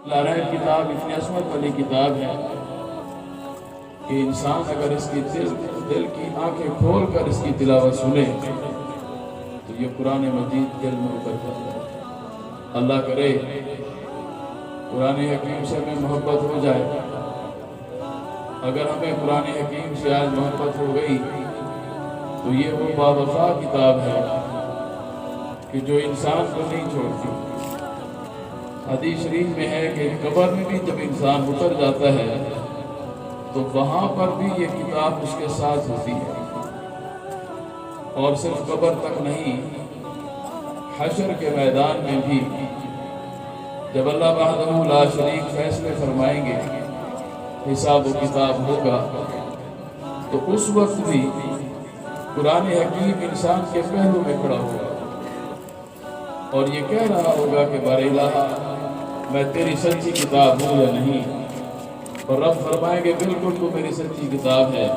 لارائن کتاب اتنی عظمت والی کتاب ہے کہ انسان اگر اس کی دل کی آنکھیں کھول کر اس کی تلاوت سنے تو یہ قرآن مجید دل میں اتر جاتا ہے۔ اللہ کرے قرآن حکیم سے ہمیں محبت ہو جائے۔ اگر ہمیں قرآن حکیم سے آج محبت ہو گئی تو یہ وہ باوفا کتاب ہے کہ جو انسان کو نہیں چھوڑتی۔ حدیث شریف میں ہے کہ قبر میں بھی جب انسان اتر جاتا ہے تو وہاں پر بھی یہ کتاب اس کے ساتھ ہوتی ہے، اور صرف قبر تک نہیں، حشر کے میدان میں بھی جب اللہ وحدہ لا شریک فیصلے فرمائیں گے، حساب و کتاب ہوگا، تو اس وقت بھی قرآن حکیم انسان کے پہلو میں کھڑا ہوگا اور یہ کہہ رہا ہوگا کہ بار الہ میں تیری سچی کتاب ہوں یا نہیں، اور رب فرمائیں گے بالکل تو میری سچی کتاب ہے۔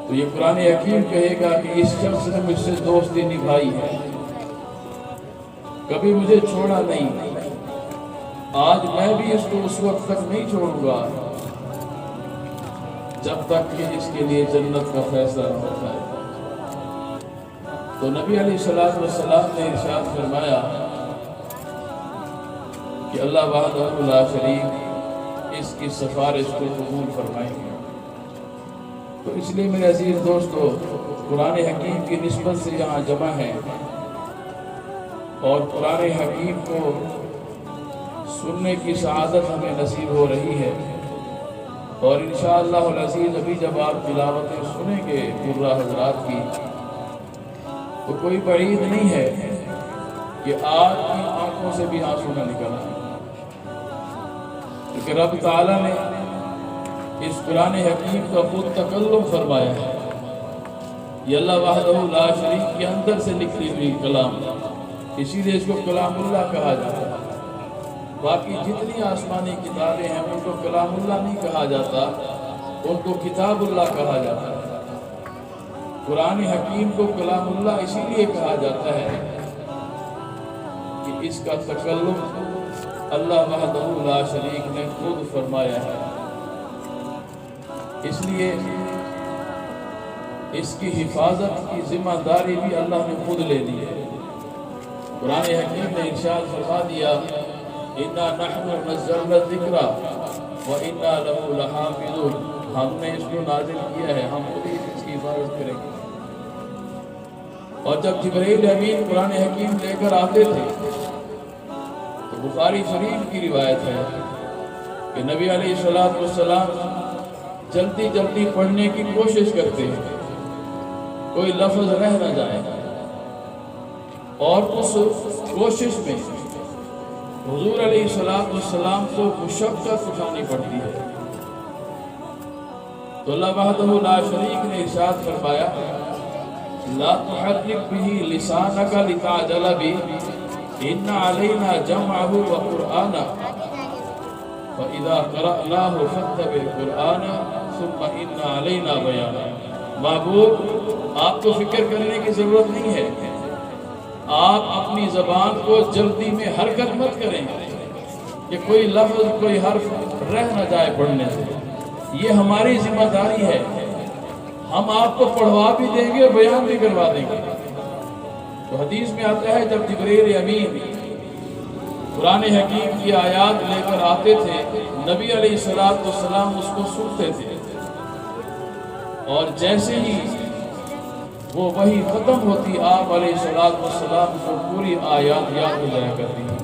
تو یہ قرآن حکیم کہے گا کہ اس شخص نے مجھ سے دوستی نبھائی ہے، کبھی مجھے چھوڑا نہیں، آج میں بھی اس کو اس وقت تک نہیں چھوڑوں گا جب تک کہ اس کے لیے جنت کا فیصلہ نہ ہو جائے۔ تو نبی علیہ السلام نے ارشاد فرمایا کہ اللہ وحدہ لا شریک اس کی سفارش کو قبول فرمائیں گے۔ تو اس لیے میرے عزیز دوستو، قرآن حکیم کی نسبت سے یہاں جمع ہے اور قرآن حکیم کو سننے کی سعادت ہمیں نصیب ہو رہی ہے، اور انشاءاللہ العزیز ابھی جب آپ تلاوتیں سنیں گے قرآن حضرات کی تو کوئی بعید نہیں ہے کہ آپ کی آنکھوں سے بھی آنسو نہ نکل آئے، کیونکہ رب تعالیٰ نے اس قرآن حکیم کا خود تکلم فرمایا ہے۔ یہ اللہ وحدہ لا شریک کے اندر سے نکلی ہوئی کلام، اسی لیے اس کو کلام اللہ کہا جاتا ہے۔ باقی جتنی آسمانی کتابیں ہیں ان کو کلام اللہ نہیں کہا جاتا، ان کو کتاب اللہ کہا جاتا ہے۔ قرآن حکیم کو کلام اللہ اسی لیے کہا جاتا ہے کہ اس کا تکلم اللہ وحدہ لا شریک نے خود فرمایا ہے، اس لیے اس کی حفاظت کی ذمہ داری بھی اللہ نے خود لے لی ہے۔ قرآن حکیم نے ارشاد فرما دیا اِنَّا نَحْنُ نَزَّلْنَا الذِّكْرَ وَإِنَّا لَهُ لَحَافِظُونَ، ہم نے اس کو نازل کیا ہے، ہم خود ہی اس کی حفاظت کریں گے۔ اور جب جبرائیل امین قرآن حکیم لے کر آتے تھے تو بخاری شریف کی روایت ہے کہ نبی علیہ السلام جلدی جلدی پڑھنے کی کوشش کرتے ہیں، کوئی لفظ رہ نہ جائے، اور اس کوشش میں حضور علیہ السلام کو مشقت اٹھانی پڑتی ہے۔ تو اللہ وحدہ لا شریک نے ارشاد فرمایا لا تحرک به لسانک لتعجل به ان علینا جمعه وقرآنہ فَإِذَا قَرَأْنَاهُ فَاتَّبِعْ الْقُرْآنَ ثُمَّ إِنَّ عَلَيْنَا بَيَانَهُ۔ محبوب، آپ کو فکر کرنے کی ضرورت نہیں ہے، آپ اپنی زبان کو جلدی میں حرکت مت کریں کہ کوئی لفظ کوئی حرف رہ نہ جائے پڑھنے سے، یہ ہماری ذمہ داری ہے، ہم آپ کو پڑھوا بھی دیں گے اور بیان بھی کروا دیں گے۔ تو حدیث میں آتا ہے جب جبرائیل امین قرآن حکیم کی آیات لے کر آتے تھے، نبی علیہ السلام اس کو سنتے تھے، اور جیسے ہی وہ وحی ختم ہوتی آپ علیہ السلام کو پوری آیات یاد ہو جایا کرتی تھی۔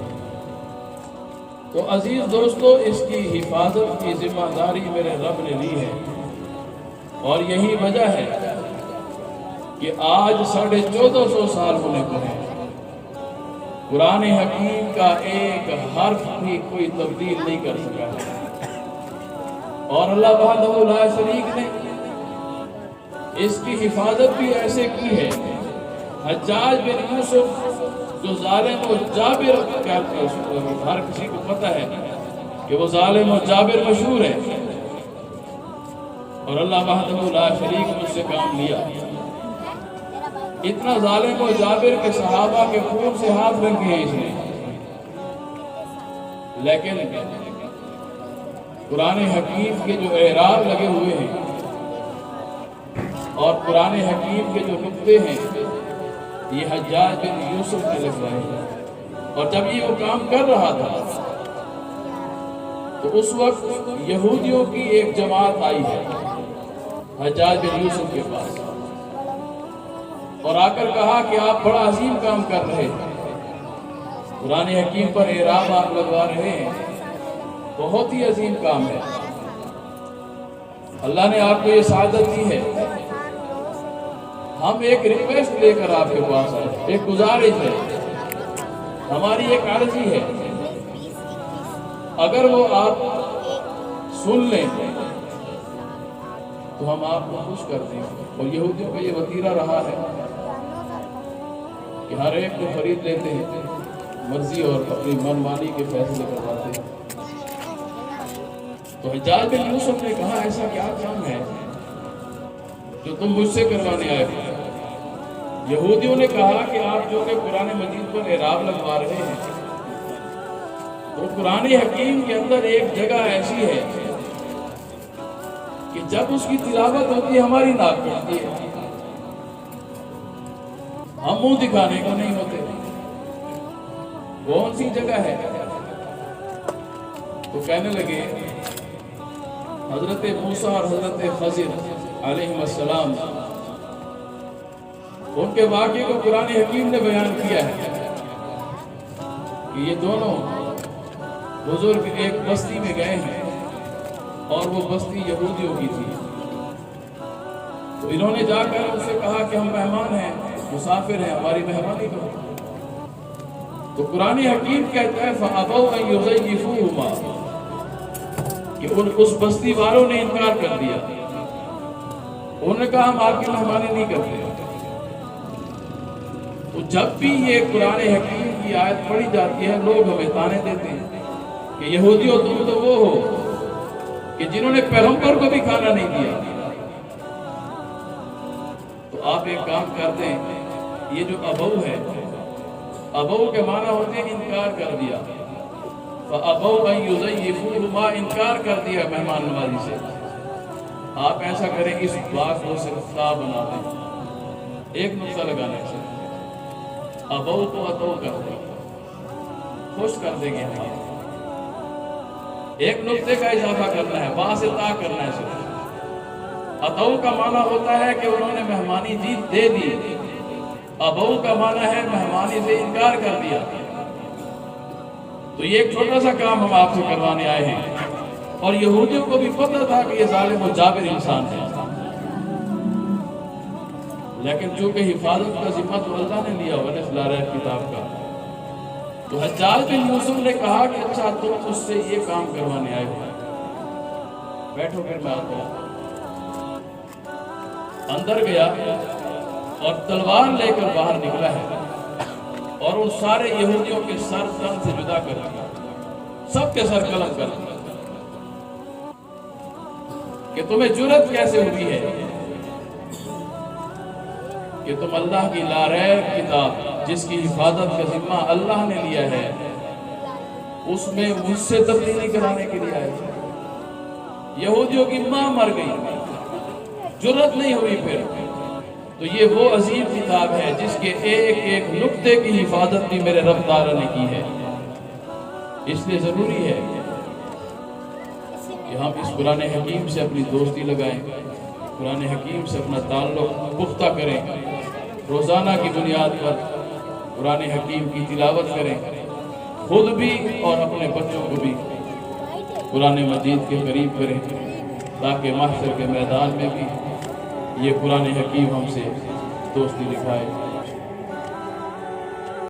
تو عزیز دوستو، اس کی حفاظت کی ذمہ داری میرے رب نے لی ہے، اور یہی وجہ ہے کہ آج 1450 سال ہونے کو ہیں، قرآن حکیم کا ایک حرف بھی کوئی تبدیل نہیں کر سکا ہے، اور اللہ وحدہ لا شریک نے اس کی حفاظت بھی ایسے کی ہے۔ حجاج بن یوسف جو ظالم و جابر، ہر کسی کو پتہ ہے کہ وہ ظالم و جابر مشہور ہے، اور اللہ وحدہ لا شریک نے اس سے کام لیا۔ اتنا ظالم و جابر کے صحابہ کے خون سے ہاتھ رنگے ہیں اس نے، لیکن قرآن حکیم کے جو اعراب لگے ہوئے ہیں اور قرآن حکیم کے جو نقطے ہیں یہ حجاج بن یوسف نے لگوائے ہیں۔ اور جب یہ وہ کام کر رہا تھا تو اس وقت یہودیوں کی ایک جماعت آئی ہے حجاج بن یوسف کے پاس اور آ کر کہا کہ آپ بڑا عظیم کام کر رہے ہیں، قرآن حکیم پر اعراب آپ لگوا رہے ہیں، بہت ہی عظیم کام ہے، اللہ نے آپ کو یہ سعادت دی ہے۔ ہم ایک ریکویسٹ لے کر آپ کے پاس آئے، ایک گزارش ہے، ہماری ایک عرضی ہے، اگر وہ آپ سن لیں تو ہم آپ کو خوش کر دیں۔ اور یہودیوں کا یہ وتیرہ رہا ہے کہ ہر ایک کو خرید لیتے ہیں، مرضی اور اپنی من مانی کے فیصلے کرواتے ہیں۔ تو حجاج بن یوسف نے کہا ایسا کیا کام ہے جو تم مجھ سے کروانے آئے ہو؟ یہودیوں نے کہا کہ آپ جو کہ قرآن مجید پر اعراب لگوا رہے ہیں تو قرآن حکیم کے اندر ایک جگہ ایسی ہے کہ جب اس کی تلاوت ہوتی ہے ہماری ناک کٹتی ہے، ہم منہ دکھانے کو نہیں ہوتے۔ کون سی جگہ ہے؟ تو کہنے لگے حضرت موسیٰ اور حضرت خضر علیہ السلام، ان کے واقعے کو قرآن حکیم نے بیان کیا ہے کہ یہ دونوں بزرگ ایک بستی میں گئے ہیں اور وہ بستی یہودیوں کی تھی۔ تو انہوں نے جا کر ان سے کہا کہ ہم مہمان ہیں، مسافر ہیں، ہماری مہمانی کرو۔ تو قرآن حکیم کہتا ہے فَأَبَوْا أَن يُضَيِّفُوهُمَا کہ اس بستی والوں نے انکار کر دیا، انہوں نے کہا ہم آپ کی مہمانی نہیں کرتے۔ تو جب بھی یہ قرآن حکیم کی آیت پڑھی جاتی ہے لوگ ہمیں طعنے دیتے ہیں کہ یہودیوں تم تو وہ ہو کہ جنہوں نے پیغمبر کو بھی کھانا نہیں دیا۔ تو آپ ایک کام کرتے ہیں، یہ جو ابو ہے، ابو کے معنی ہوتے ہیں انکار کر دیا، فَأَبَوْا أَن يُضَيِّفُوهُمَا انکار کر دیا مہمان نوازی سے۔ آپ ایسا کریں اس بات کو صرف تا بنا دیں، ایک نقطہ لگانے سے ابو کو اتو کر دیں، خوش کر دیں گے ہمارے، ایک نقطے کا اضافہ کرنا ہے، با سے تا کرنا ہے صرف۔ اتو کا معنی ہوتا ہے کہ انہوں نے مہمانی دے دی، ابو کا معنی ہے مہمانی سے انکار کر دیا۔ تو یہ ایک چھوٹا سا کام ہم آپ سے کروانے آئے ہیں، اور یہودیوں کو بھی پتہ تھا کہ یہ ظالم و جابر انسان ہے، لیکن چونکہ حفاظت کا ذمہ تو اللہ نے لیا ونس لا رہے کتاب کا، تو حجاج بن یوسف نے کہا کہ اچھا تم اس سے یہ کام کروانے آئے ہو، بیٹھو پھر میں آتا ہوں۔ اندر گیا اور تلوار لے کر باہر نکلا ہے اور ان سارے یہودیوں کے سر تن سے جدا کر دیا، سب کے سر قلم کر دیا کہ تمہیں جرأت کیسے ہوئی ہے کہ تم اللہ کی لاریب کتاب جس کی حفاظت کا ذمہ اللہ نے لیا ہے اس میں مجھ سے تبدیلی کرانے کے لیے آئے۔ یہودیوں کی ماں مر گئی، جرأت نہیں ہوئی پھر۔ تو یہ وہ عظیم کتاب ہے جس کے ایک ایک نقطے کی حفاظت بھی میرے رب تعالیٰ نے کی ہے، اس لیے ضروری ہے کہ ہم اس قرآن حکیم سے اپنی دوستی لگائیں، قرآن حکیم سے اپنا تعلق پختہ کریں، روزانہ کی بنیاد پر قرآن حکیم کی تلاوت کریں، خود بھی اور اپنے بچوں کو بھی قرآن مجید کے قریب کریں، تاکہ محشر کے میدان میں بھی یہ قرآن حکیم ہم سے دوستی دکھائے۔